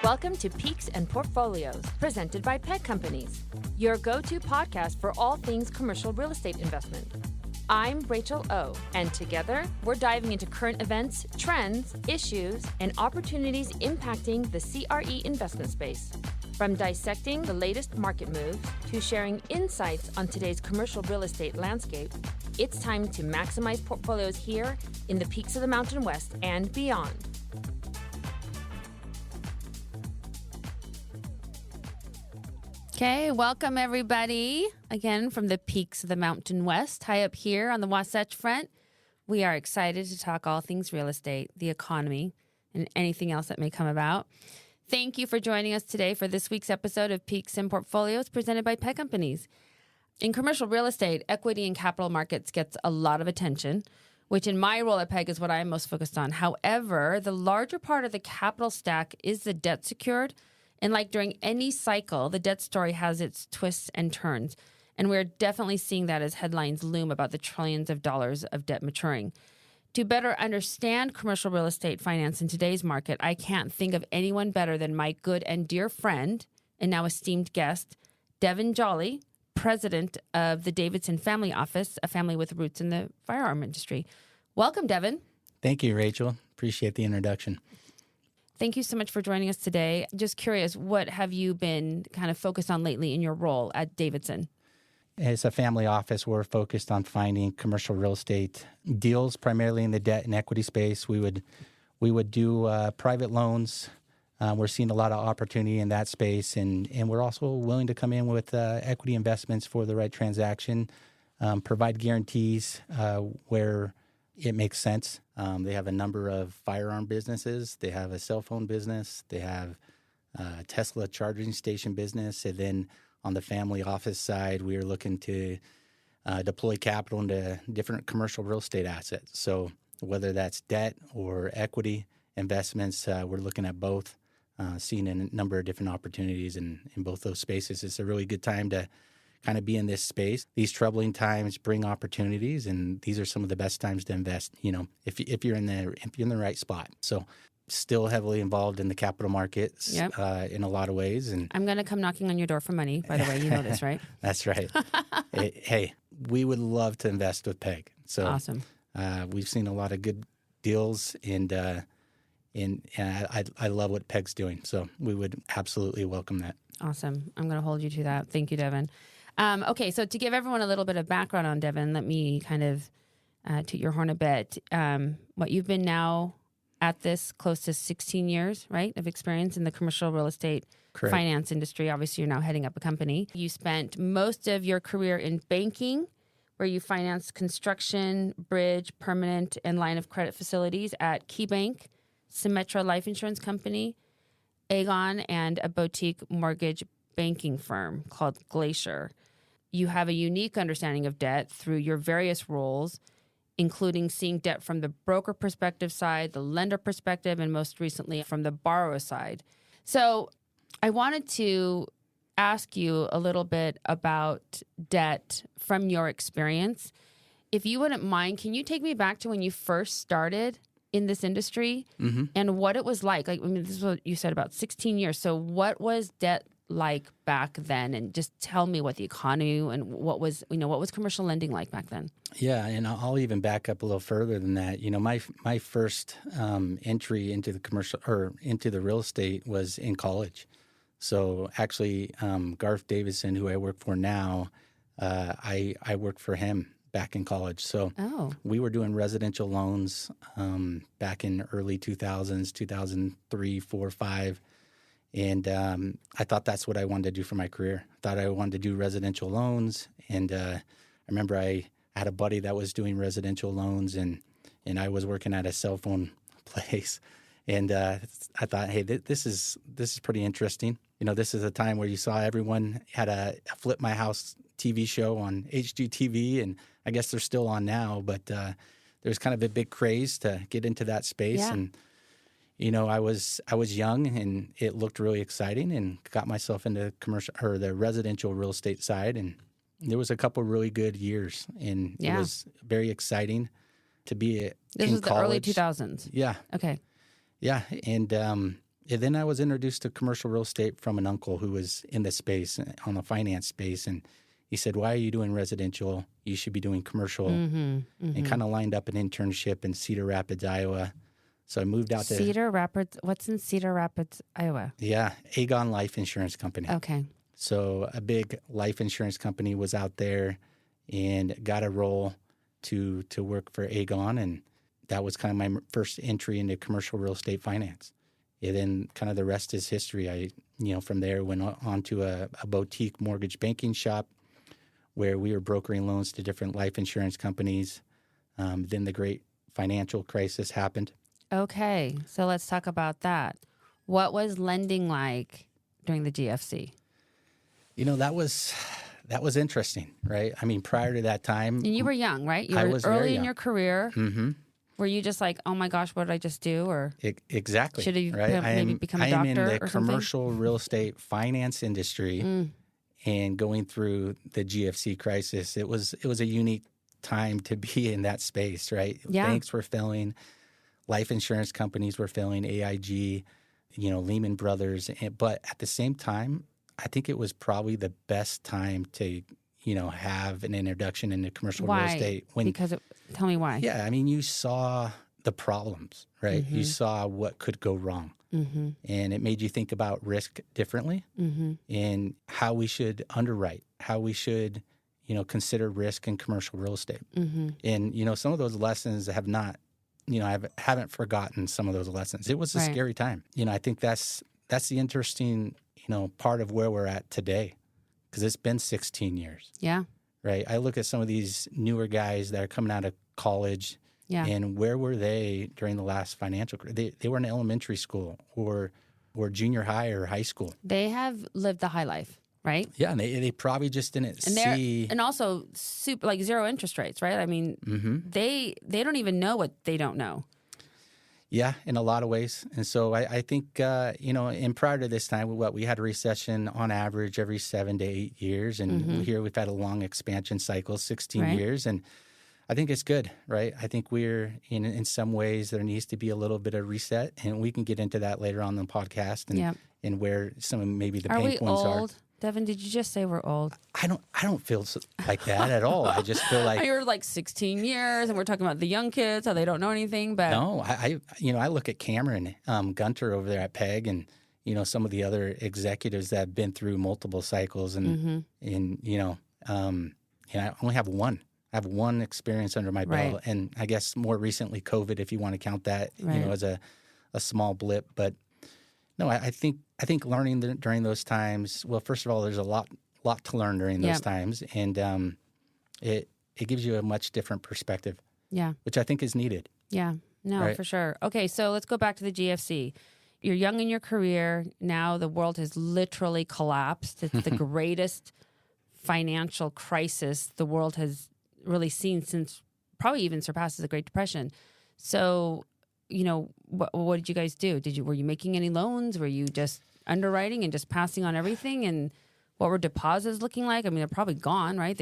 Welcome to Peaks and Portfolios, presented by Peg Companies, your go-to podcast for all things commercial real estate investment. I'm Rachel O, and together we're diving into current events, trends, issues, and opportunities impacting the CRE investment space. From dissecting the latest market moves to sharing insights on today's commercial real estate landscape, it's time to maximize portfolios here in the peaks of the Mountain West and beyond. Okay, welcome everybody again from the peaks of the Mountain West, high up here on the Wasatch Front. We are excited to talk all things real estate, the economy, and anything else that may come about. Thank you for joining us today for this week's episode of Peaks and Portfolios presented by Peg Companies. In commercial real estate, equity and capital markets gets a lot of attention, which in my role at Peg is what I am most focused on. However, the larger part of the capital stack is the debt secured. And like during any cycle, the debt story has its twists and turns. And we're definitely seeing that as headlines loom about the trillions of dollars of debt maturing. To better understand commercial real estate finance in today's market, I can't think of anyone better than my good and dear friend and now esteemed guest, Devin Jolley, President of the Davidson Family Office, a family with roots in the firearm industry. Welcome, Devin. Thank you, Rachel. Appreciate the introduction. Thank you so much for joining us today. Just curious, what have you been kind of focused on lately in your role at Davidson? As a family office, we're focused on finding commercial real estate deals, primarily in the debt and equity space. We would do private loans. We're seeing a lot of opportunity in that space, and we're also willing to come in with equity investments for the right transaction, provide guarantees where it makes sense. They have a number of firearm businesses. They have a cell phone business. They have a Tesla charging station business. And then on the family office side, we are looking to deploy capital into different commercial real estate assets. So whether that's debt or equity investments, we're looking at both, seeing a number of different opportunities in both those spaces. It's a really good time to kind of be in this space. These troubling times bring opportunities, and these are some of the best times to invest, if you're in the right spot. So still heavily involved in the capital markets. Yep. In a lot of ways. And I'm going to come knocking on your door for money, by the way. You know this, right? That's right. Hey, we would love to invest with Peg. So awesome. We've seen a lot of good deals, and I love what Peg's doing. So we would absolutely welcome that. Awesome. I'm going to hold you to that. Thank you, Devin. Okay, so to give everyone a little bit of background on Devin, let me kind of toot your horn a bit. You've been now at this close to 16 years, right, of experience in the commercial real estate Correct. Finance industry. Obviously, you're now heading up a company. You spent most of your career in banking, where you financed construction, bridge, permanent, and line of credit facilities at KeyBank, Symetra Life Insurance Company, Aegon, and a boutique mortgage banking firm called Glacier. You have a unique understanding of debt through your various roles, including seeing debt from the broker perspective side, the lender perspective, and most recently from the borrower side. So I wanted to ask you a little bit about debt from your experience. If you wouldn't mind, can you take me back to when you first started in this industry and what it was like? This is what you said, about 16 years. So what was debt like back then? And just tell me what the economy and what was commercial lending like back then? Yeah, and I'll even back up a little further than that. My first entry into the commercial or into the real estate was in college. So actually, Garth Davidson, who I work for now, I worked for him back in college. So we were doing residential loans back in early 2000s, 2003, 4, 5. And I thought that's what I wanted to do for my career. I thought I wanted to do residential loans. And I remember I had a buddy that was doing residential loans, and I was working at a cell phone place. And I thought, hey, this is pretty interesting. This is a time where you saw everyone had a Flip My House TV show on HGTV, and I guess they're still on now. But there's kind of a big craze to get into that space. Yeah. And I was young, and it looked really exciting, and got myself into commercial or the residential real estate side. And there was a couple of really good years, and it was very exciting to be This in was college. the early 2000s. Yeah. Okay. Yeah, and And then I was introduced to commercial real estate from an uncle who was in the space, on the finance space. And he said, why are you doing residential? You should be doing commercial. And kind of lined up an internship in Cedar Rapids, Iowa. So I moved out to Cedar Rapids. What's in Cedar Rapids, Iowa? Yeah, Aegon Life Insurance Company. Okay. So a big life insurance company was out there and got a role to work for Aegon. And that was kind of my first entry into commercial real estate finance. And then kind of the rest is history. I, from there went on to a boutique mortgage banking shop where we were brokering loans to different life insurance companies. Then the great financial crisis happened. Okay, so let's talk about that. What was lending like during the GFC? That was interesting, right? I mean, prior to that time, and you were young, right? You I were was early very in young. your career. Mm-hmm. Were you just like, oh my gosh, what did I just do? Or exactly, should have right? maybe become a I am doctor in the or something? commercial real estate finance industry, and going through the GFC crisis. It was a unique time to be in that space, right? Yeah. Banks were failing, life insurance companies were failing, AIG, Lehman Brothers, but at the same time, I think it was probably the best time to have an introduction into commercial real estate. Tell me why. Yeah, I mean, you saw the problems, right? You saw what could go wrong. And it made you think about risk differently and how we should underwrite, how we should, consider risk in commercial real estate. And, some of those lessons have not, I haven't forgotten some of those lessons. It was a scary time. I think that's the interesting, part of where we're at today, because it's been 16 years. Yeah. Right. I look at some of these newer guys that are coming out of college. Yeah. And where were they during the last financial crisis? They were in elementary school or junior high or high school. They have lived the high life, right? Yeah, and they probably just didn't see. And also super like zero interest rates, right? I mean, they don't even know what they don't know. Yeah, in a lot of ways. And so I think, and prior to this time, we had a recession on average every 7 to 8 years. And here we've had a long expansion cycle, 16 years. And I think it's good, right? I think we're, in some ways, there needs to be a little bit of reset. And we can get into that later on in the podcast and where some of maybe the pain points old? Devin, did you just say we're old? I don't feel like that at all. I just feel like you're like 16 years, and we're talking about the young kids, how they don't know anything. But no, I look at Cameron Gunter over there at PEG, and some of the other executives that have been through multiple cycles, and I only have one. I have one experience under my belt, and I guess more recently COVID, if you want to count that, as a small blip, but. No, I think learning during those times. Well, first of all, there's a lot to learn during those times, and it gives you a much different perspective. Yeah, which I think is needed. Yeah, no, for sure. Okay, so let's go back to the GFC. You're young in your career. Now the world has literally collapsed. It's the greatest financial crisis the world has really seen since probably even surpasses the Great Depression. So. What did you guys do? Were you making any loans? Were you just underwriting and just passing on everything? And what were deposits looking like? I mean, they're probably gone, right?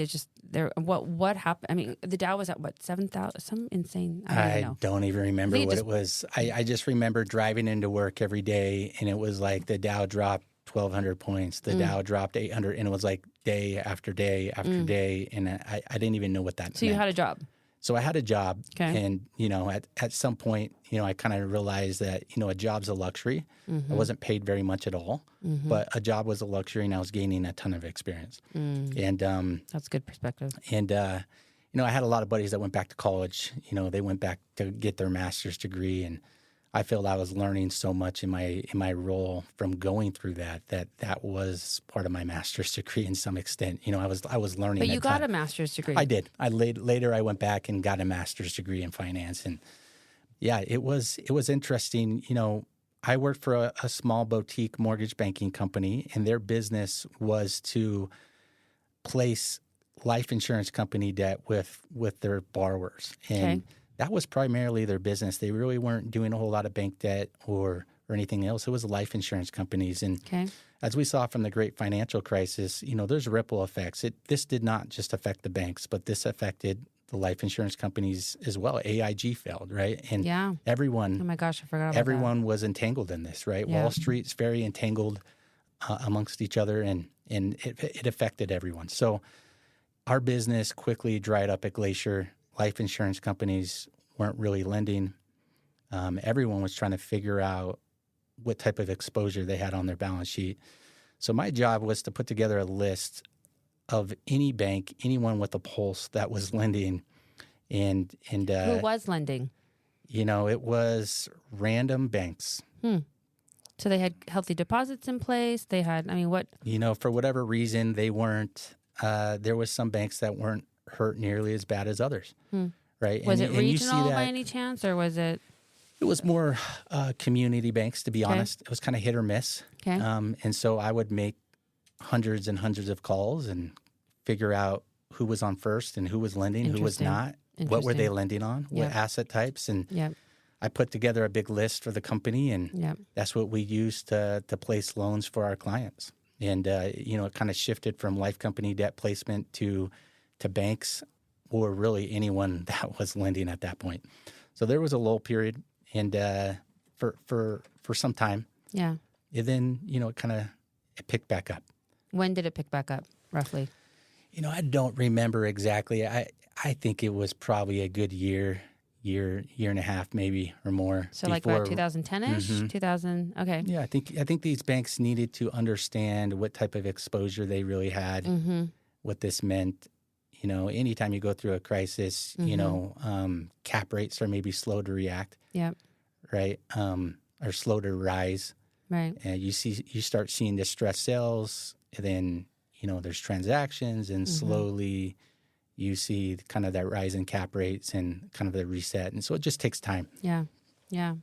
What happened? I mean, the Dow was at what, 7,000? Some insane. I don't even remember what it was. I just remember driving into work every day, and it was like the Dow dropped 1,200 points. The Dow dropped 800, and it was like day after day after day, and I didn't even know what that meant. So you had a job. So I had a job, and, at some point, I kind of realized that, a job's a luxury. I wasn't paid very much at all, but a job was a luxury, and I was gaining a ton of experience. And that's good perspective. And, I had a lot of buddies that went back to college. They went back to get their master's degree, and I felt I was learning so much in my role from going through that was part of my master's degree in some extent. I was learning. But you got a master's degree. I did. Later I went back and got a master's degree in finance, and yeah, it was interesting. I worked for a small boutique mortgage banking company, and their business was to place life insurance company debt with their borrowers, and that was primarily their business. They really weren't doing a whole lot of bank debt or anything else. It was life insurance companies. And as we saw from the great financial crisis, there's ripple effects. This did not just affect the banks, but this affected the life insurance companies as well. AIG failed, right? And Yeah. Oh everyone my gosh, I forgot about everyone was entangled in this, right? Yeah. Wall Street's very entangled amongst each other, and it affected everyone. So our business quickly dried up at Glacier. Life insurance companies weren't really lending. Everyone was trying to figure out what type of exposure they had on their balance sheet. So my job was to put together a list of any bank, anyone with a pulse that was lending, and that. Who was lending? it was random banks. So they had healthy deposits in place. They had, what? For whatever reason, they weren't. There was some banks that weren't hurt nearly as bad as others, right? Was it regional by any chance, or was it? It was more community banks, to be honest. It was kind of hit or miss. Okay. And so I would make hundreds and hundreds of calls and figure out who was on first and who was lending, who was not, what were they lending on, what asset types. And I put together a big list for the company, and that's what we used to place loans for our clients. And, it kind of shifted from life company debt placement to banks, or really anyone that was lending at that point. So there was a lull period, and for some time. Yeah. And then, it picked back up. When did it pick back up, roughly? I don't remember exactly. I think it was probably a good year and a half, maybe, or more. So like about 2010-ish? 2000, okay. Yeah, I think these banks needed to understand what type of exposure they really had, what this meant. Anytime you go through a crisis, cap rates are maybe slow to react. Yep. Right? Or slow to rise. Right. And you start seeing distressed sales, and then, there's transactions, and slowly you see kind of that rise in cap rates and kind of the reset. And so it just takes time. Yeah. Yeah.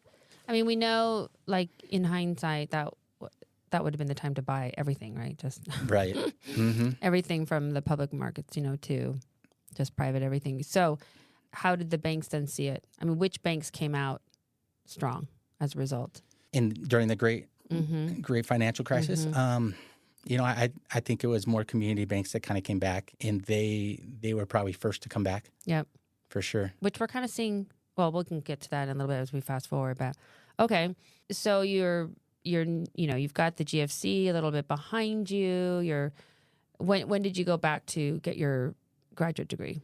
We know, like, in hindsight, that would have been the time to buy everything, right? Just right. Everything from the public markets, to just private everything. So how did the banks then see it? Which banks came out strong as a result? During the great financial crisis, I think it was more community banks that kind of came back, and they were probably first to come back. Yep. For sure. Which we're kind of seeing, well, we can get to that in a little bit as we fast forward, but okay. So you've got the GFC a little bit behind you. When did you go back to get your graduate degree?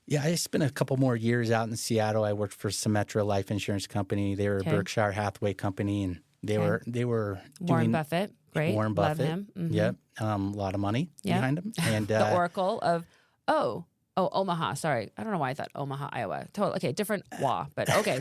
Yeah, I spent a couple more years out in Seattle. I worked for Symetra Life Insurance Company. They were a Berkshire Hathaway company, and they were Warren Buffett. Great. Warren Buffett. Love him. Mm-hmm. Yep. A lot of money behind him. And the Oracle of Omaha. Sorry, I don't know why I thought Omaha, Iowa. Totally. Okay, different WA, but okay.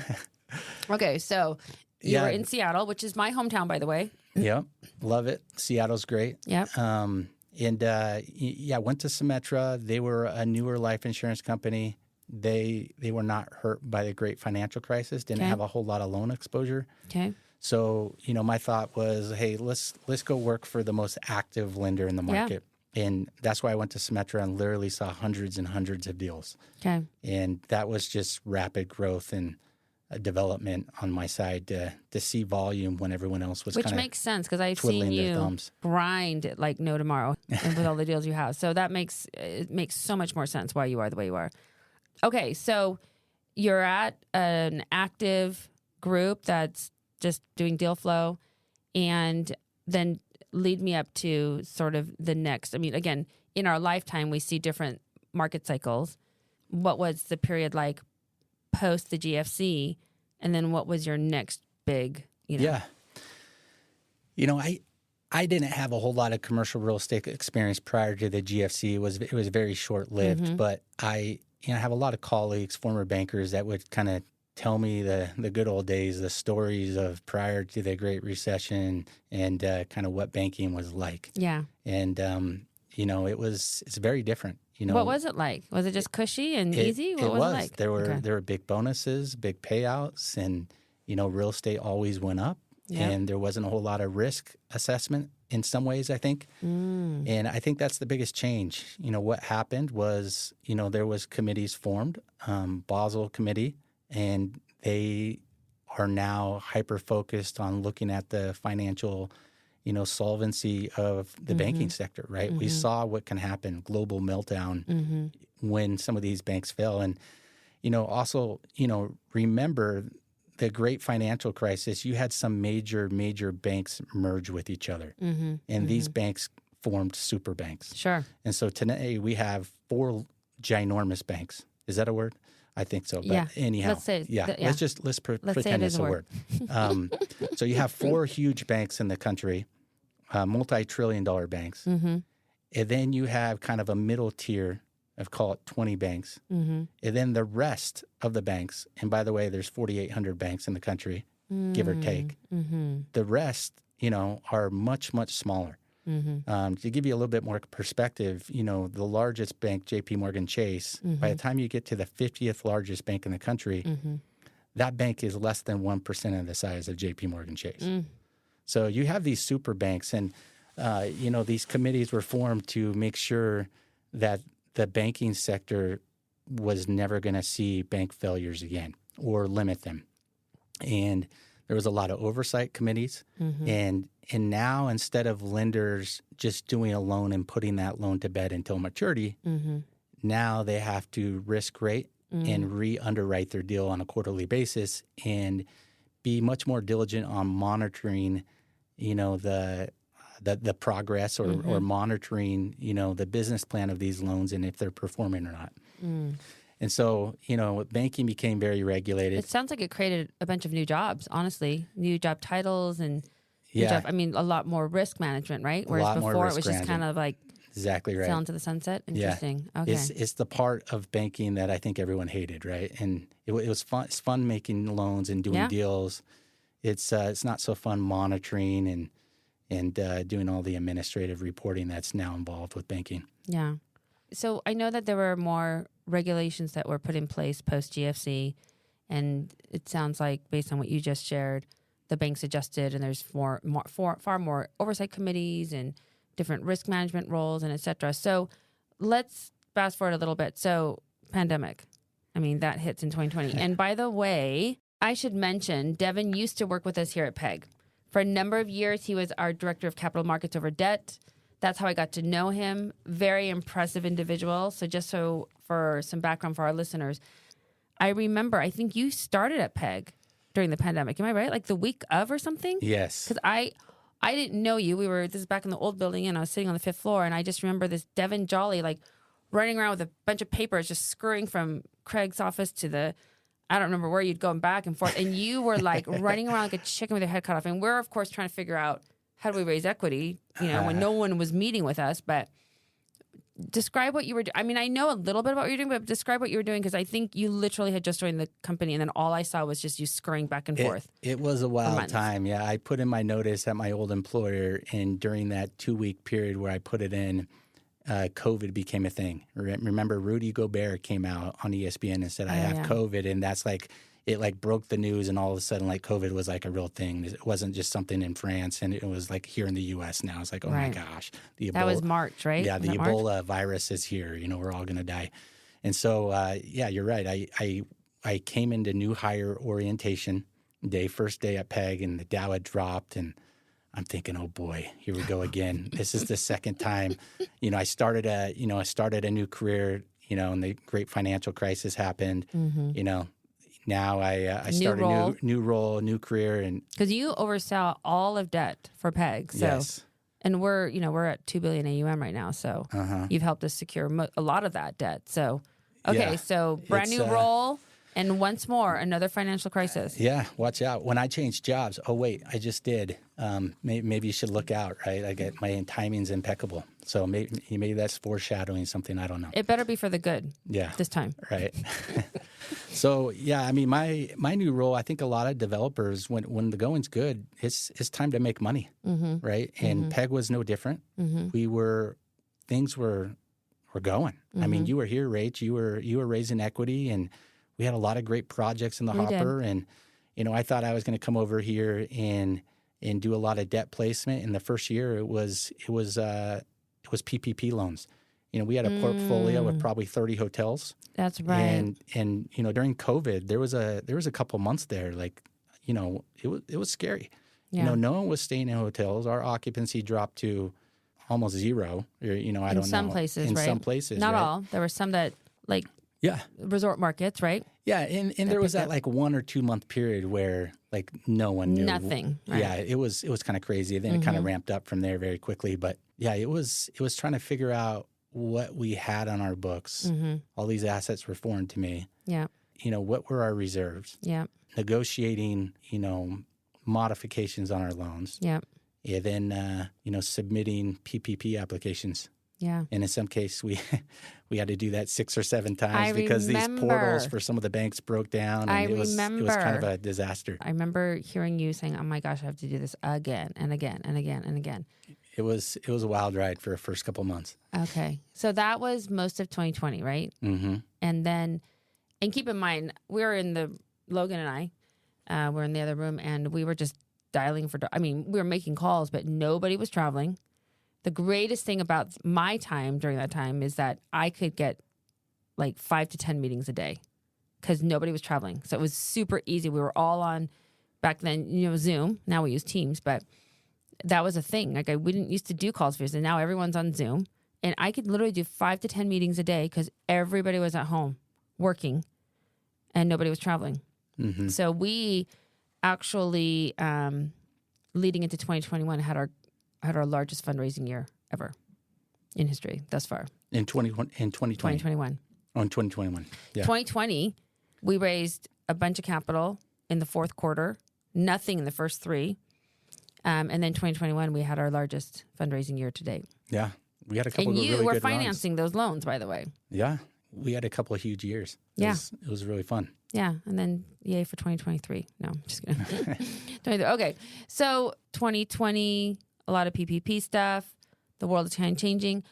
Okay, so you were in Seattle, which is my hometown, by the way. Yep, love it. Seattle's great. Yep. Went to Symetra. They were a newer life insurance company. They were not hurt by the great financial crisis. Didn't have a whole lot of loan exposure. Okay. So, my thought was, hey, let's go work for the most active lender in the market. Yeah. And that's why I went to Symetra and literally saw hundreds and hundreds of deals. Okay. And that was just rapid growth and development on my side to see volume when everyone else was kind of which makes sense, because I've seen you grind like no tomorrow and with all the deals you have. So it makes so much more sense why you are the way you are. Okay, so you're at an active group that's just doing deal flow, and then lead me up to sort of the next. Again, in our lifetime, we see different market cycles. What was the period like post the GFC, and then what was your next big, Yeah. I didn't have a whole lot of commercial real estate experience prior to the GFC. It was very short-lived, but I have a lot of colleagues, former bankers, that would kind of tell me the good old days, the stories of prior to the Great Recession, and kind of what banking was like. Yeah. And, it's very different. What was it like? Was it just cushy and easy? What was it like? There were big bonuses, big payouts, and, real estate always went up. Yep. And there wasn't a whole lot of risk assessment in some ways, I think. And I think that's the biggest change. What happened was, there was committees formed, Basel Committee, and they are now hyper-focused on looking at the financial, solvency of the banking sector, right? We saw what can happen, global meltdown, when some of these banks fell. And, also, remember the great financial crisis, you had some major banks merge with each other. And these banks formed super banks. Sure. And so today we have 4 ginormous banks. Is that a word? I think so. But anyhow, let's say let's pretend it's a word. So you have 4 huge banks in the country, multi-trillion-dollar banks. And then you have kind of a middle tier of, call it 20 banks. And then the rest of the banks, and by the way, there's 4,800 banks in the country, give or take. The rest, are much, much smaller. To give you a little bit more perspective, the largest bank, J.P. Morgan Chase, by the time you get to the 50th largest bank in the country, that bank is less than 1% of the size of J.P. Morgan Chase. So you have these super banks, and these committees were formed to make sure that the banking sector was never going to see bank failures again or limit them. And there was a lot of oversight committees. And now, instead of lenders just doing a loan and putting that loan to bed until maturity, now they have to risk rate and re-underwrite their deal on a quarterly basis and be much more diligent on monitoring, the progress or monitoring, the business plan of these loans and if they're performing or not. And so, banking became very regulated. It sounds like it created a bunch of new jobs, honestly, new job titles and a lot more risk management, right? Whereas before it was just kind of like exactly right. Sail into the sunset. Interesting. Yeah. Okay. It's the part of banking that I think everyone hated, right? And it was fun. It's fun making loans and doing deals. It's not so fun monitoring and doing all the administrative reporting that's now involved with banking. Yeah. So I know that there were more regulations that were put in place post GFC, and it sounds like, based on what you just shared, the banks adjusted, and there's far more oversight committees and different risk management roles and et cetera. So let's fast forward a little bit. So pandemic, that hits in 2020. And by the way, I should mention, Devin used to work with us here at PEG. For a number of years, he was our director of capital markets over debt. That's how I got to know him. Very impressive individual. So for some background for our listeners, I remember, I think you started at PEG during the pandemic. Am I right? Like the week of or something? Yes. Because I didn't know you. This is back in the old building, and I was sitting on the 5th floor, and I just remember this Devin Jolley, like running around with a bunch of papers, just scurrying from Craig's office to I don't remember where you'd go back and forth. And you were like running around like a chicken with your head cut off. And we're, of course, trying to figure out, how do we raise equity, when no one was meeting with us. But describe what you were doing. I know a little bit about what you're doing, but describe what you were doing, because I think you literally had just joined the company, and then all I saw was just you scurrying back and forth. It was a wild time. Yeah, I put in my notice at my old employer, and during that 2-week period where I put it in, COVID became a thing. Remember, Rudy Gobert came out on ESPN and said, I have COVID, and that's like, it like broke the news, and all of a sudden, like, COVID was like a real thing. It wasn't just something in France, and it was like here in the U.S. now. It's like, oh my gosh. That was March, right? Yeah, the Ebola virus is here. We're all going to die. And so, you're right. I came into new hire orientation day, first day at PEG, and the Dow had dropped, and I'm thinking, oh boy, here we go again. This is the second time. I started a new career, and the great financial crisis happened. Now I start a new role, new career, and because you oversaw all of debt for PEG, so yes. And we're at $2 billion AUM right now, so you've helped us secure a lot of that debt. So so brand new role, and once more another financial crisis. Yeah, watch out. When I changed jobs, oh wait, I just did. Maybe you should look out, right? I get my timing's impeccable. So maybe that's foreshadowing something. I don't know. It better be for the good. Yeah, this time. Right. So my new role. I think a lot of developers, when the going's good, it's time to make money, right? And PEG was no different. Things were going. You were here, Rach. You were raising equity, and we had a lot of great projects in the hopper. And I thought I was going to come over here and do a lot of debt placement. In the first year, it was PPP loans. We had a portfolio of probably 30 hotels. That's right. And during COVID, there was a couple months there, like, it was scary. Yeah. No one was staying in hotels. Our occupancy dropped to almost zero. I don't know. In some places, right? In some places, not right? all. There were some that like Yeah. resort markets, right? Yeah, and there was that like 1 or 2 month period where like no one knew Nothing. Right. Yeah, it was kind of crazy. Then it kind of ramped up from there very quickly. But yeah, it was trying to figure out what we had on our books. All these assets were foreign to me. Yeah. What were our reserves? Yeah. Negotiating, modifications on our loans. Yeah. And then, submitting PPP applications. Yeah. And in some case, we had to do that 6 or 7 times because these remember. portals for some of the banks broke down. And it was kind of a disaster. I remember hearing you saying, "Oh my gosh, I have to do this again and again and again and again." It was a wild ride for the first couple months. Okay, so that was most of 2020, right? Mm-hmm. And keep in mind, Logan and I were in the other room, and we were just dialing we were making calls, but nobody was traveling. The greatest thing about my time during that time is that I could get like 5 to 10 meetings a day because nobody was traveling. So it was super easy. We were all on, back then, Zoom. Now we use Teams, but that was a thing. Like we didn't used to do calls for this, and now everyone's on Zoom. And I could literally do 5 to 10 meetings a day because everybody was at home working and nobody was traveling. Mm-hmm. So we actually, leading into 2021, had our largest fundraising year ever in history thus far. In 2021. 2021. Oh, in 2021. Yeah. 2020, we raised a bunch of capital in the fourth quarter, nothing in the first 3. And then 2021, we had our largest fundraising year to date. Yeah. We had a couple of really good runs. And you were financing those loans, by the way. Yeah. We had a couple of huge years. It was really fun. Yeah. And then yay for 2023. No, I'm just kidding. 23. Okay. So 2020, a lot of PPP stuff. The world is kind of changing.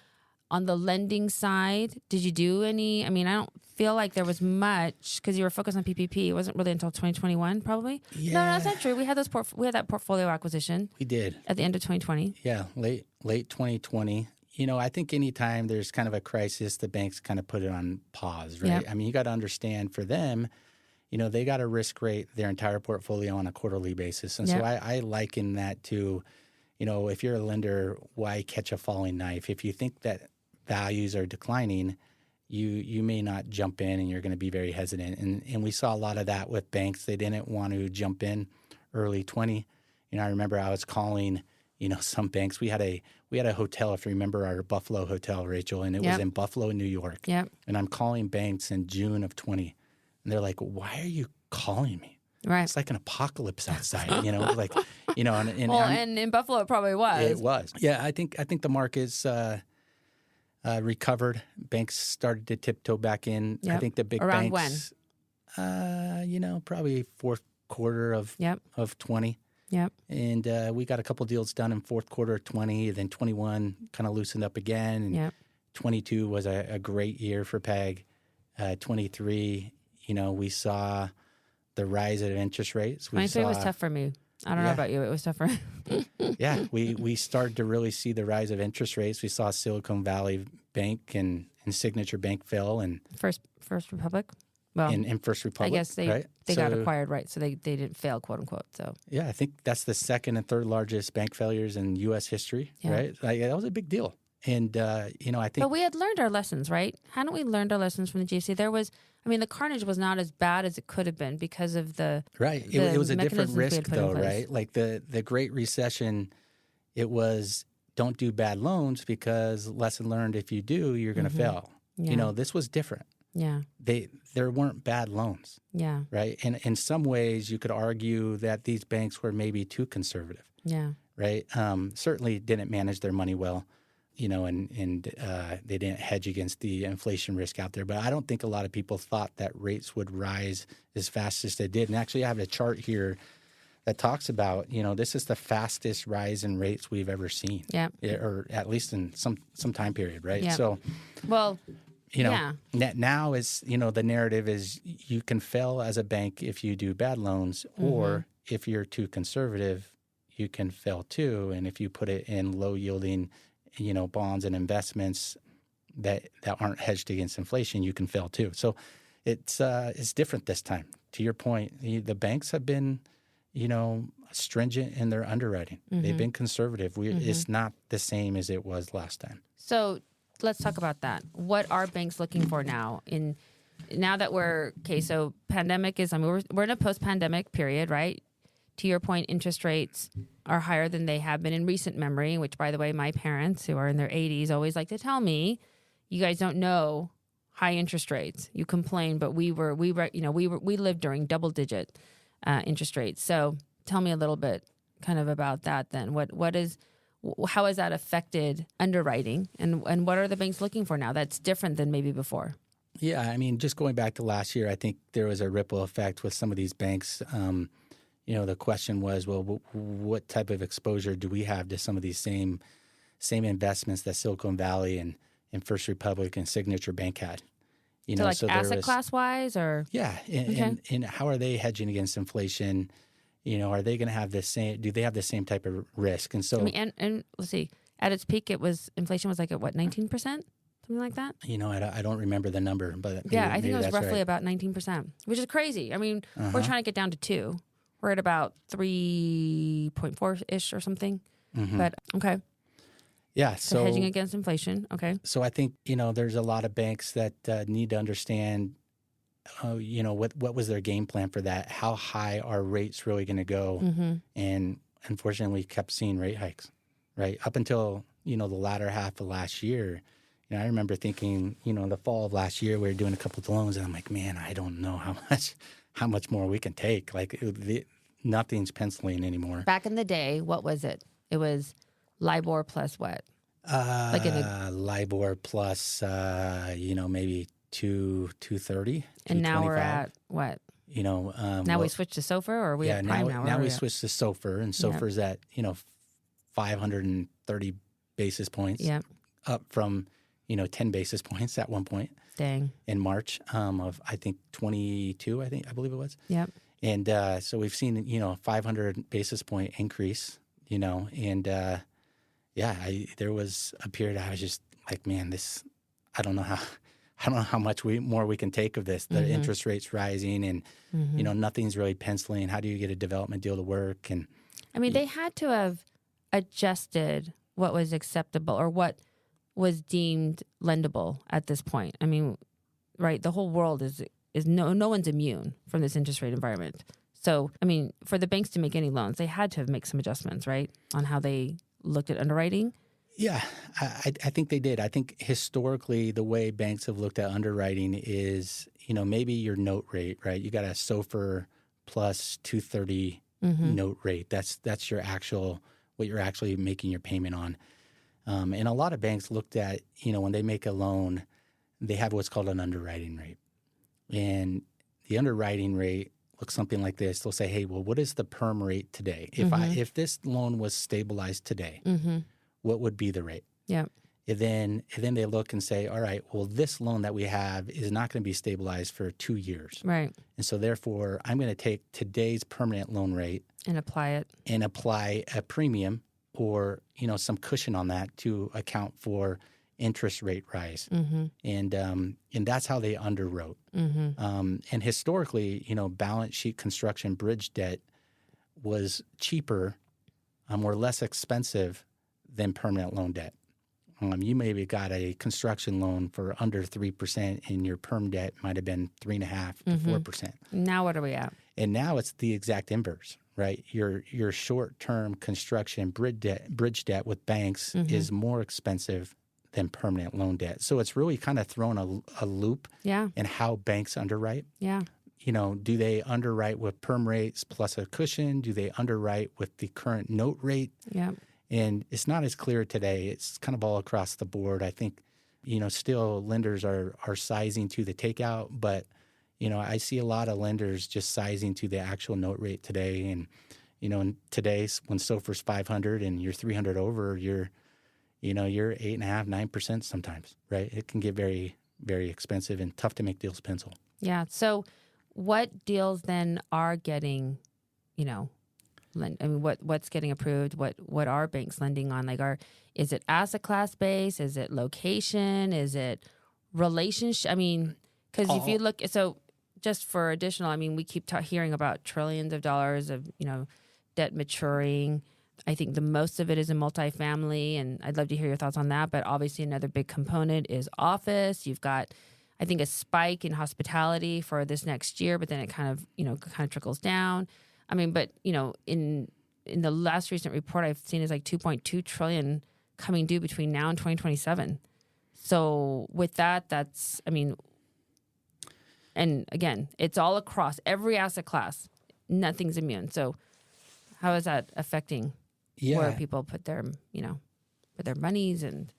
On the lending side, did you do any? I don't feel like there was much because you were focused on PPP. It wasn't really until 2021, probably. Yeah. No, that's not true. We had that portfolio acquisition. We did At the end of 2020. Yeah, late 2020. I think anytime there's kind of a crisis, the banks kind of put it on pause, right? Yep. You got to understand for them, they got to risk rate their entire portfolio on a quarterly basis. And so I liken that to, if you're a lender, why catch a falling knife? If you think that values are declining, you may not jump in and you're going to be very hesitant. And we saw a lot of that with banks. They didn't want to jump in early 20. I remember I was calling, some banks. We had a hotel, if you remember our Buffalo hotel, Rachel, and it was in Buffalo, New York. Yep. And I'm calling banks in June of 20. And they're like, "Why are you calling me? Right. It's like an apocalypse outside, and in Buffalo it probably was. It was. Yeah, I think the market's recovered. Banks started to tiptoe back in. Yep. I think the big Around banks. When? Probably fourth quarter of 20. Yep. And we got a couple deals done in fourth quarter of 20. Then 21 kind of loosened up again. And 22 was a great year for PEG. 23, we saw the rise of interest rates. 23 was tough for me. I don't know about you. It was tough for me. Yeah, we started to really see the rise of interest rates. We saw Silicon Valley Bank and Signature Bank fail. And First Republic? Well, in First Republic, I guess they got acquired, right? So they didn't fail, quote unquote. So yeah, I think that's the second and third largest bank failures in U.S. history, right? That was a big deal. And, I think... But we had learned our lessons, right? Hadn't we learned our lessons from the GFC? The carnage was not as bad as it could have been because of the... Right. It was a different risk, though, right? Like the Great Recession, it was don't do bad loans because lesson learned, if you do, you're going to fail. Yeah. This was different. Yeah. There weren't bad loans. Yeah. Right? And in some ways, you could argue that these banks were maybe too conservative. Yeah. Right? Certainly didn't manage their money well. And they didn't hedge against the inflation risk out there. But I don't think a lot of people thought that rates would rise as fast as they did. And actually, I have a chart here that talks about, this is the fastest rise in rates we've ever seen. Yeah. Or at least in some time period, right? Yeah. So, well, now is, the narrative is you can fail as a bank if you do bad loans, or if you're too conservative, you can fail too. And if you put it in low yielding bonds and investments that aren't hedged against inflation, you can fail too. So it's different this time. To your point, the banks have been, stringent in their underwriting. They've been conservative. It's not the same as it was last time. So let's talk about that. What are banks looking for now? Now that so pandemic is, we're in a post-pandemic period, right? To your point, interest rates are higher than they have been in recent memory, which, by the way, my parents, who are in their 80s, always like to tell me, you guys don't know high interest rates. You complain, but we lived during double-digit interest rates. So tell me a little bit kind of about that then. How has that affected underwriting, and what are the banks looking for now that's different than maybe before? Yeah, I mean, just going back to last year, I think there was a ripple effect with some of these banks. The question was, well, what type of exposure do we have to some of these same investments that Silicon Valley and First Republic and Signature Bank had? So asset class wise, or and how are they hedging against inflation? Are they going to have the same? Do they have the same type of risk? And so, and let's see, at its peak, inflation was like at what, 19%, something like that. I don't remember the number, but I think it was roughly about 19%, which is crazy. I mean, we're trying to get down to 2. We're at about 3.4-ish or something. Mm-hmm. But okay. Yeah. So hedging against inflation. Okay. So I think, there's a lot of banks that need to understand, what was their game plan for that? How high are rates really going to go? Mm-hmm. And unfortunately, we kept seeing rate hikes, right? Up until, the latter half of last year. I remember thinking, the fall of last year, we were doing a couple of loans, and I'm like, man, I don't know how much more we can take. Like, nothing's penciling anymore. Back in the day, what was it? It was LIBOR plus what? LIBOR plus, maybe 230. And now we're at what? Now we switched to SOFR, or are we at prime now? Now we switched to SOFR, and SOFR's at 530 basis points. Yep. Up from 10 basis points at one point. Dang. In March of I think 22, I believe it was. Yep. And so we've seen 500 basis point increase. And there was a period I was just like, man, I don't know how much more we can take of this. The interest rates rising, and nothing's really penciling. How do you get a development deal to work? And I mean, they had to have adjusted what was acceptable or what was deemed lendable at this point. I mean, right? The whole world is no one's immune from this interest rate environment. So, I mean, for the banks to make any loans, they had to have made some adjustments, right, on how they looked at underwriting. Yeah, I think they did. I think historically the way banks have looked at underwriting is, maybe your note rate, right? You got a SOFR plus 230 note rate. That's your what you're actually making your payment on. And a lot of banks looked at, when they make a loan, they have what's called an underwriting rate. And the underwriting rate looks something like this. They'll say, hey, well, what is the perm rate today? If this loan was stabilized today, what would be the rate? Yeah. And then they look and say, all right, well, this loan that we have is not going to be stabilized for 2 years. Right. And so therefore, I'm going to take today's permanent loan rate and apply a premium or, some cushion on that to account for interest rate rise. And that's how they underwrote. And historically, balance sheet construction bridge debt was cheaper or less expensive than permanent loan debt. You maybe got a construction loan for under 3%, and your perm debt might have been 3.5% to 4%. Now what are we at? And now it's the exact inverse, right? Your short-term construction bridge debt with banks is more expensive than permanent loan debt. So it's really kind of thrown a loop in how banks underwrite. Yeah. Do they underwrite with perm rates plus a cushion? Do they underwrite with the current note rate? Yeah. And it's not as clear today. It's kind of all across the board. I think, still lenders are sizing to the takeout, but, I see a lot of lenders just sizing to the actual note rate today. And, in today's, when SOFR's 500 and you're 300 over, you're 8.5%, 9% sometimes, right? It can get very, very expensive and tough to make deals pencil. Yeah. So what deals then are getting, what's getting approved? What are banks lending on? Is it asset class based? Is it location? Is it relationship? I mean, because if you look, so just for additional, we keep hearing about trillions of dollars of debt maturing. I think the most of it is in multifamily, and I'd love to hear your thoughts on that. But obviously, another big component is office. You've got, I think, a spike in hospitality for this next year, but then it kind of trickles down. I mean, but in the last recent report I've seen is like 2.2 trillion coming due between now and 2027. So with that's, I mean, and again, it's all across every asset class. Nothing's immune. So how is that affecting where people put their monies, and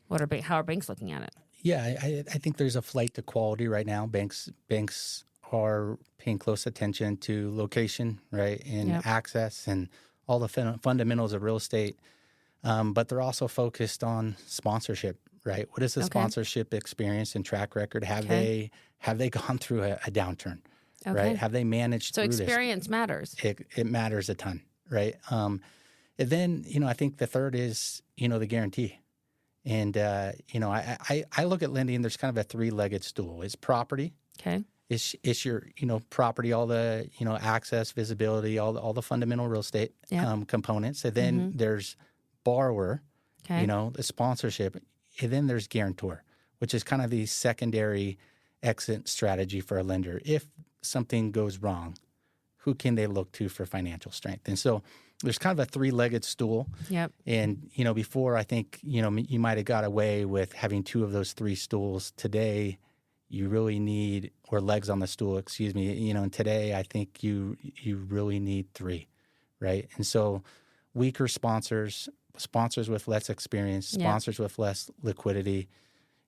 how are banks looking at it? Yeah, I think there's a flight to quality right now. Banks are paying close attention to location, right, and access and all the fundamentals of real estate. But they're also focused on sponsorship, right? What is the sponsorship experience and track record? Have they gone through a downturn, right? Have they managed through this? So experience matters. It matters a ton, right? And then, I think the third is, the guarantee. And, I look at lending, there's kind of a three-legged stool. It's property. Okay. It's your, property, all the, access, visibility, all the fundamental real estate components. And then there's borrower, the sponsorship. And then there's guarantor, which is kind of the secondary exit strategy for a lender. If something goes wrong, who can they look to for financial strength? And so there's kind of a three-legged stool. Yep. And, before I think, you might have got away with having two of those three stools. Today, you really need, or legs on the stool, excuse me, and today I think you really need three, right? And so weaker sponsors with less experience, sponsors with less liquidity,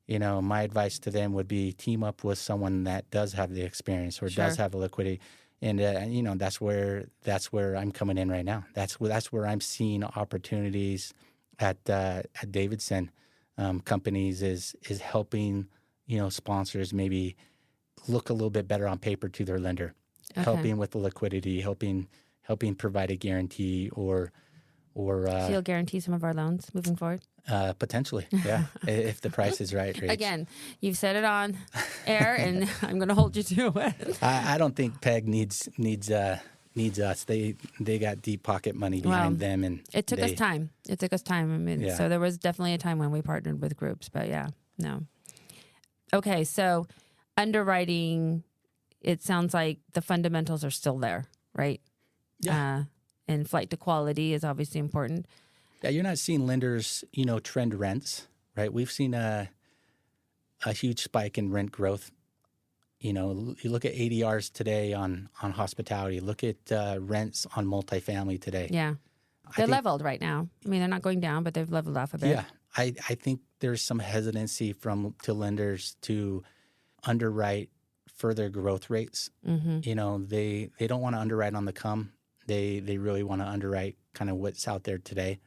my advice to them would be team up with someone that does have the experience or does have the liquidity. And that's where I'm coming in right now. That's where I'm seeing opportunities at Davidson Companies is helping sponsors maybe look a little bit better on paper to their lender, helping with the liquidity, helping provide a guarantee or so you'll guarantee some of our loans moving forward? Potentially, yeah, if the price is right. Rach. Again, you've said it on air, and I'm going to hold you to it. I don't think PEG needs us. They got deep pocket money behind them, and it took us time. I mean, so there was definitely a time when we partnered with groups, but no. Okay, so underwriting, it sounds like the fundamentals are still there, right? Yeah. And flight to quality is obviously important. Yeah, you're not seeing lenders, trend rents, right? We've seen a huge spike in rent growth. You look at ADRs today on hospitality. Look at rents on multifamily today. Yeah, they're leveled right now. I mean, they're not going down, but they've leveled off a bit. Yeah, I think there's some hesitancy to lenders to underwrite further growth rates. Mm-hmm. They don't want to underwrite on the come. They really want to underwrite kind of what's out there today.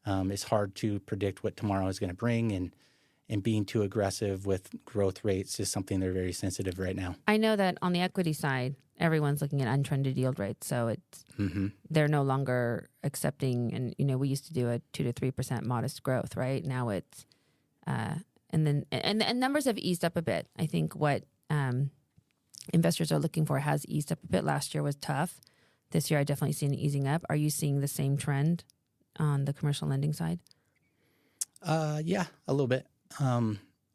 It's hard to predict what tomorrow is going to bring, and being too aggressive with growth rates is something they're very sensitive right now. I know that on the equity side, everyone's looking at untrended yield rates, so it's they're no longer accepting. And we used to do a 2 to 3% modest growth, right? Now it's and numbers have eased up a bit. I think what investors are looking for has eased up a bit. Last year was tough. This year, I definitely see an easing up. Are you seeing the same trend on the commercial lending side? Yeah, a little bit.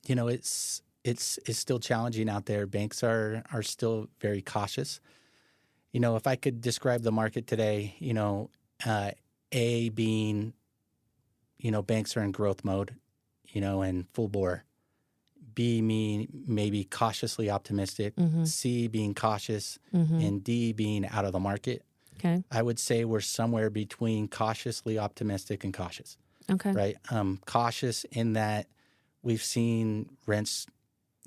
It's still challenging out there. Banks are still very cautious. If I could describe the market today, A being, banks are in growth mode, and full bore. B mean maybe cautiously optimistic, C being cautious, and D being out of the market. Okay. I would say we're somewhere between cautiously optimistic and cautious. Okay. Right? Cautious in that we've seen rents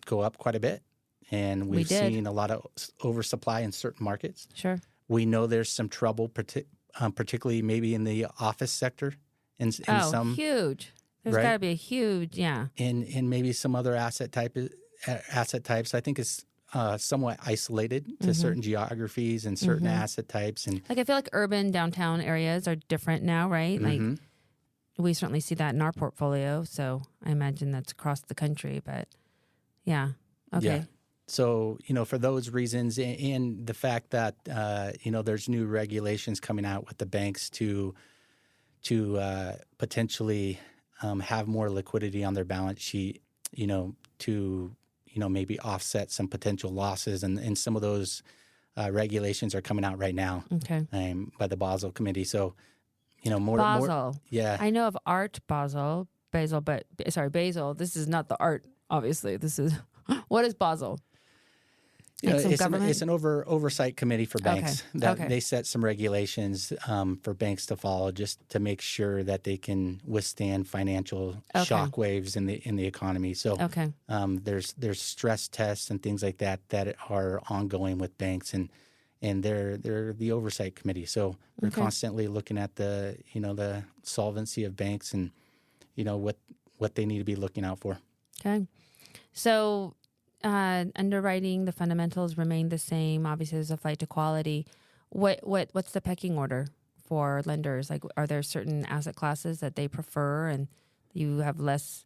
go up quite a bit, and we've seen a lot of oversupply in certain markets. Sure. We know there's some trouble, particularly maybe in the office sector. In some huge. There's got to be a huge, And maybe some other asset types. I think it's somewhat isolated to certain geographies and certain asset types. And I feel like urban downtown areas are different now, right? Like we certainly see that in our portfolio. So I imagine that's across the country. But yeah, okay. Yeah. So for those reasons, and the fact that there's new regulations coming out with the banks to potentially have more liquidity on their balance sheet, to maybe offset some potential losses, and some of those regulations are coming out right now, by the Basel Committee. So, more yeah. I know of Art Basel, but Basel. This is not the art, obviously. This is what is Basel? It's an oversight committee for banks they set some regulations for banks to follow, just to make sure that they can withstand financial shock waves in the economy. So there's stress tests and things like that are ongoing with banks, and they're the oversight committee. So we're constantly looking at the solvency of banks and what they need to be looking out for. Okay, so. Underwriting, the fundamentals remain the same. Obviously, there's a flight to quality. What's the pecking order for lenders? Like, are there certain asset classes that they prefer, and you have less,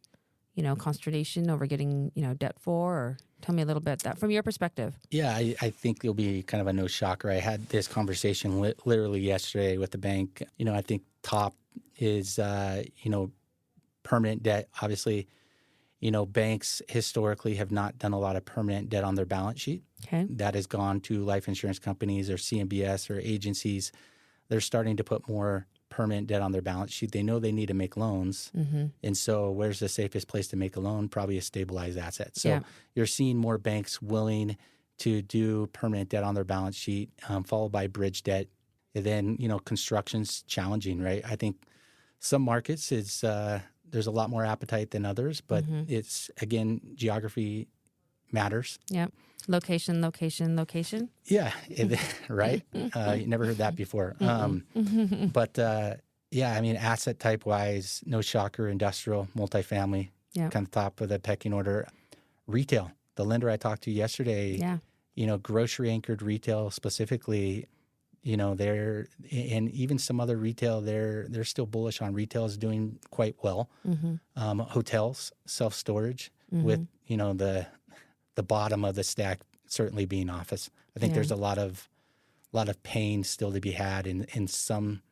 consternation over getting, debt for? Or tell me a little bit that from your perspective. Yeah, I think it'll be kind of a no shocker. I had this conversation literally yesterday with the bank. I think top is permanent debt. Obviously, banks historically have not done a lot of permanent debt on their balance sheet. Okay. That has gone to life insurance companies or CMBS or agencies. They're starting to put more permanent debt on their balance sheet. They know they need to make loans. Mm-hmm. And so where's the safest place to make a loan? Probably a stabilized asset. So you're seeing more banks willing to do permanent debt on their balance sheet, followed by bridge debt. And then, construction's challenging, right? I think some markets there's a lot more appetite than others, but it's, again, geography matters. Yeah. Location. Yeah. Right. You never heard that before. But asset type wise, no shocker, industrial, multifamily, kind of top of the pecking order. Retail, the lender I talked to yesterday, grocery anchored retail specifically, they're, and even some other retail, they're still bullish on. Retail is doing quite well. Mm-hmm. Hotels, self-storage, with the bottom of the stack certainly being office. I think there's a lot of pain still to be had in some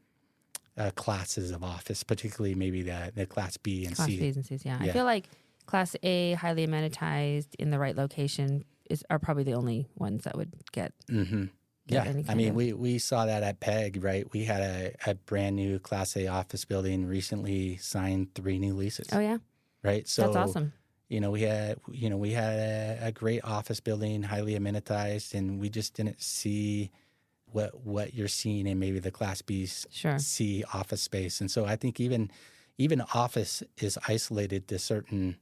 classes of office, particularly maybe the Class B and C. Class B's and C's, yeah. I feel like Class A, highly amenitized in the right location, are probably the only ones that would get. Mm-hmm. Yeah, I mean, we saw that at PEG, right? We had a brand new Class A office building recently signed 3 new leases. Oh yeah, right. So that's awesome. We had a great office building, highly amenitized, and we just didn't see what you're seeing in maybe the Class B, C office space. And so I think even office is isolated to certain,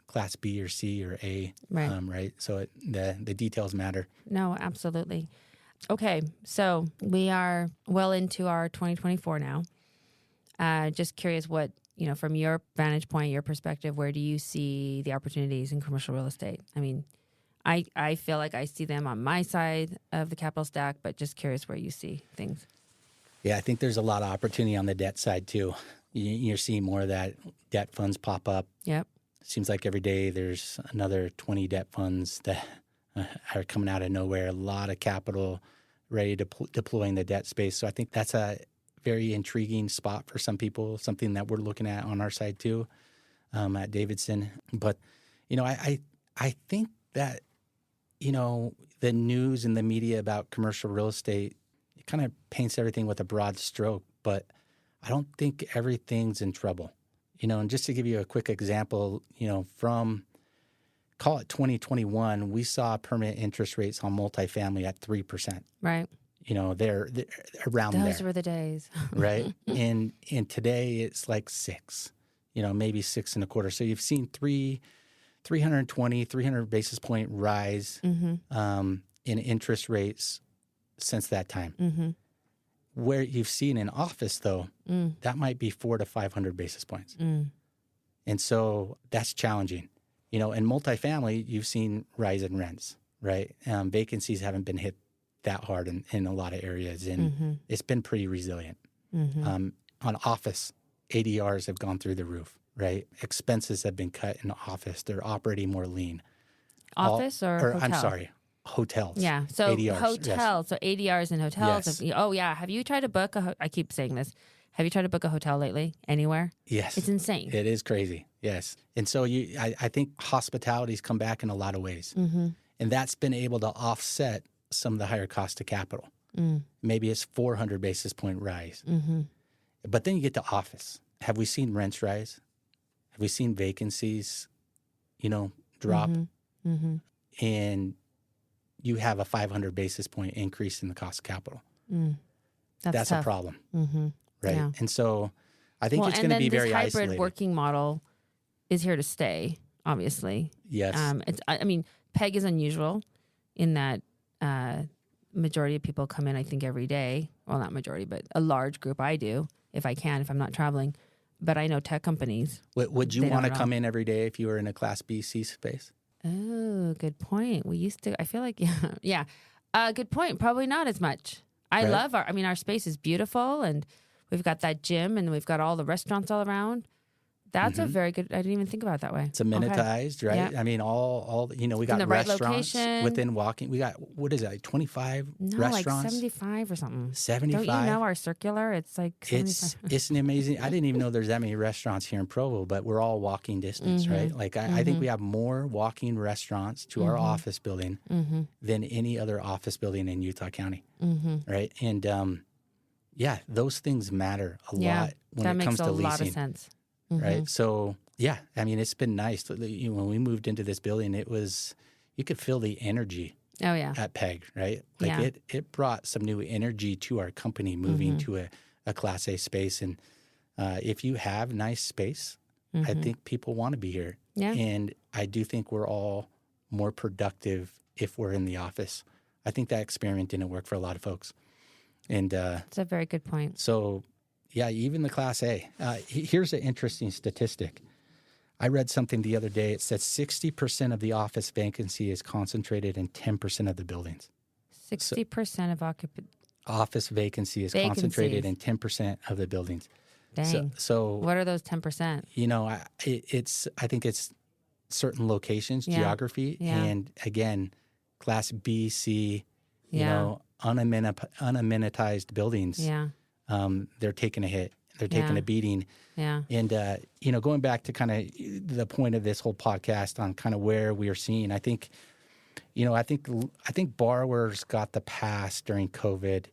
Class B or C or A, right? So the details matter. No, absolutely. Okay, so we are well into our 2024 now. Just curious what, from your vantage point, your perspective, where do you see the opportunities in commercial real estate? I mean, I feel like I see them on my side of the capital stack, but just curious where you see things. Yeah, I think there's a lot of opportunity on the debt side too. You're seeing more of that debt funds pop up. Yep. Seems like every day there's another 20 debt funds that are coming out of nowhere. A lot of capital ready to deploying the debt space. So I think that's a very intriguing spot for some people, something that we're looking at on our side too, at Davidson. But, I think that, the news and the media about commercial real estate, it kind of paints everything with a broad stroke, but I don't think everything's in trouble. And just to give you a quick example, from, call it 2021, we saw permanent interest rates on multifamily at 3%. Right. They're around there. Those were the days. Right. And today it's like 6, maybe 6.25. So you've seen 300 basis point rise in interest rates since that time. Mm-hmm. Where you've seen in office, though, that might be 400 to 500 basis points. And so that's challenging. In multifamily, you've seen rise in rents, right? Vacancies haven't been hit that hard in a lot of areas, and it's been pretty resilient. On office, ADRs have gone through the roof, right? Expenses have been cut in office. They're operating more lean. Office or hotel? I'm sorry. hotels. Yeah. So ADRs, hotels. So ADRs in hotels. Yes. Oh, yeah. Have you tried to book I keep saying this. Have you tried to book a hotel lately? Anywhere? Yes. It's insane. It is crazy. Yes. And so I think hospitality's come back in a lot of ways. Mm-hmm. And that's been able to offset some of the higher cost of capital. Maybe it's 400 basis point rise. Mm-hmm. But then you get to office. Have we seen rents rise? Have we seen vacancies, drop? Mm-hmm. Mm-hmm. And you have a 500 basis point increase in the cost of capital. That's a problem. Mm-hmm. Right. Yeah. And so I think it's going to be very hybrid isolated. Working model is here to stay, obviously. Yes. I mean, PEG is unusual in that majority of people come in, I think, every day. Well, not majority, but a large group. I do, if I can, if I'm not traveling. But I know tech companies. Would you want to come in every day if you were in a Class B, C space? Oh, good point. We used to, I feel like, yeah. Good point. Probably not as much. I Right. love our space is beautiful, and we've got that gym, and we've got all the restaurants all around. That's a very good, I didn't even think about it that way. It's amenitized, right? Yeah. I mean, all we got the right restaurants location. within walking. We got, what is it, like 25 No, restaurants? like 75 or something. 75? Don't you know our circular? It's like 75. It's an amazing, I didn't even know there's that many restaurants here in Provo, but we're all walking distance, right? Like I think we have more walking restaurants to our office building than any other office building in Utah County, right? And those things matter a lot when it comes to leasing. That makes a lot of sense. Right. So, I mean, it's been nice. When we moved into this building, you could feel the energy Oh, yeah. at PEG, right? Like it brought some new energy to our company moving to a Class A space. And if you have nice space, I think people want to be here. Yeah. And I do think we're all more productive if we're in the office. I think that experiment didn't work for a lot of folks. And That's a very good point. so, even the Class A. Here's an interesting statistic. I read something the other day. It said 60% of the office vacancy is concentrated in 10% of the buildings. 60% of Office vacancy is concentrated in 10% of the buildings. Dang. So What are those 10%? I think it's certain locations, geography, and again, Class B, C, unamenitized buildings. Yeah. They're taking a hit. They're taking a beating. Yeah. And, going back to kind of the point of this whole podcast on kind of where we are seeing, I think borrowers got the pass during COVID.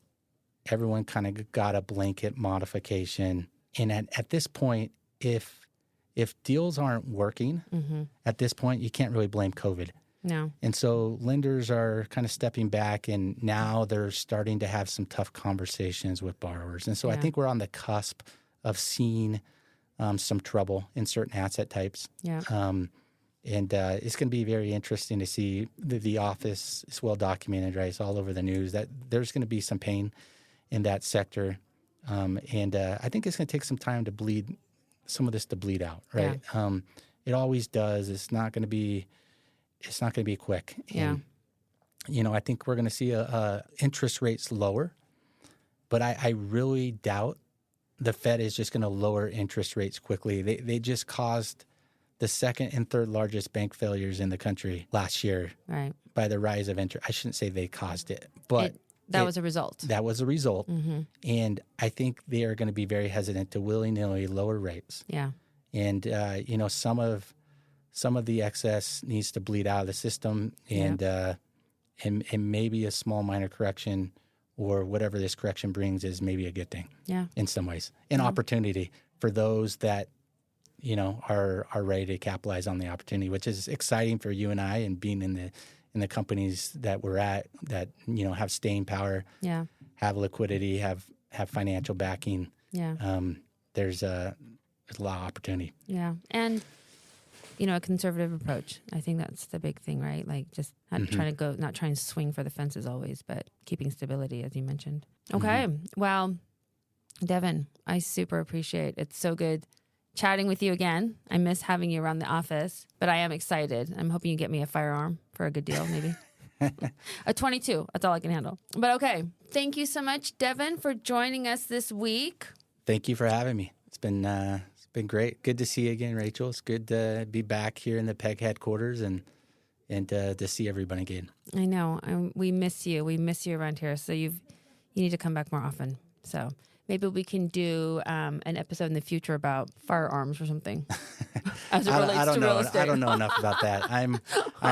Everyone kind of got a blanket modification. And at this point, if deals aren't working, at this point, you can't really blame COVID. No. And so lenders are kind of stepping back, and now they're starting to have some tough conversations with borrowers. And so I think we're on the cusp of seeing some trouble in certain asset types. Yeah. And it's going to be very interesting to see. The office is well documented, right? It's all over the news that there's going to be some pain in that sector. And I think it's going to take some time to bleed some of this to bleed out, right? Yeah. It always does. It's not going to be quick. And, I think we're going to see interest rates lower, but I really doubt the Fed is just going to lower interest rates quickly. They just caused the second and third largest bank failures in the country last year by the rise of interest. I shouldn't say they caused it, but that was a result. That was a result. And I think they are going to be very hesitant to willy-nilly lower rates. Yeah. And, some of the excess needs to bleed out of the system, and maybe a small minor correction or whatever this correction brings is maybe a good thing. Yeah. In some ways, an opportunity for those that are ready to capitalize on the opportunity, which is exciting for you and I, and being in the companies that we're at that have staying power, have liquidity, have financial backing. Yeah. There's a lot of opportunity. Yeah. And a conservative approach. I think that's the big thing, right? Like just not trying to swing for the fences always, but keeping stability, as you mentioned. Okay. Well, Devin, I super appreciate it. It's so good chatting with you again. I miss having you around the office, but I am excited. I'm hoping you get me a firearm for a good deal, maybe. A 22. That's all I can handle. But okay. Thank you so much, Devin, for joining us this week. Thank you for having me. It's been great. Good to see you again, Rachel. It's good to be back here in the PEG headquarters, and to see everybody again. I know. We miss you. We miss you around here. So you need to come back more often. So maybe we can do an episode in the future about firearms or something. As it relates to real estate. I don't know enough about that. I'm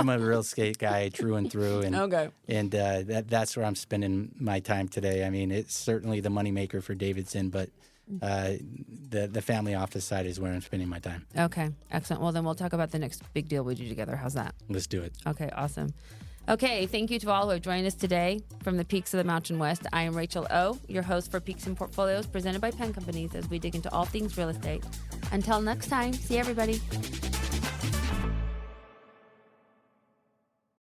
a real estate guy through and through, and okay. And that's where I'm spending my time today. I mean, it's certainly the moneymaker for Davidson, but the family office side is where I'm spending my time. Okay, excellent. Well, then we'll talk about the next big deal we do together. How's that? Let's do it. Okay, awesome. Okay, thank you to all who have joined us today from the Peaks of the Mountain West. I am Rachel O., your host for Peaks and Portfolios, presented by Penn Companies, as we dig into all things real estate. Until next time, see everybody.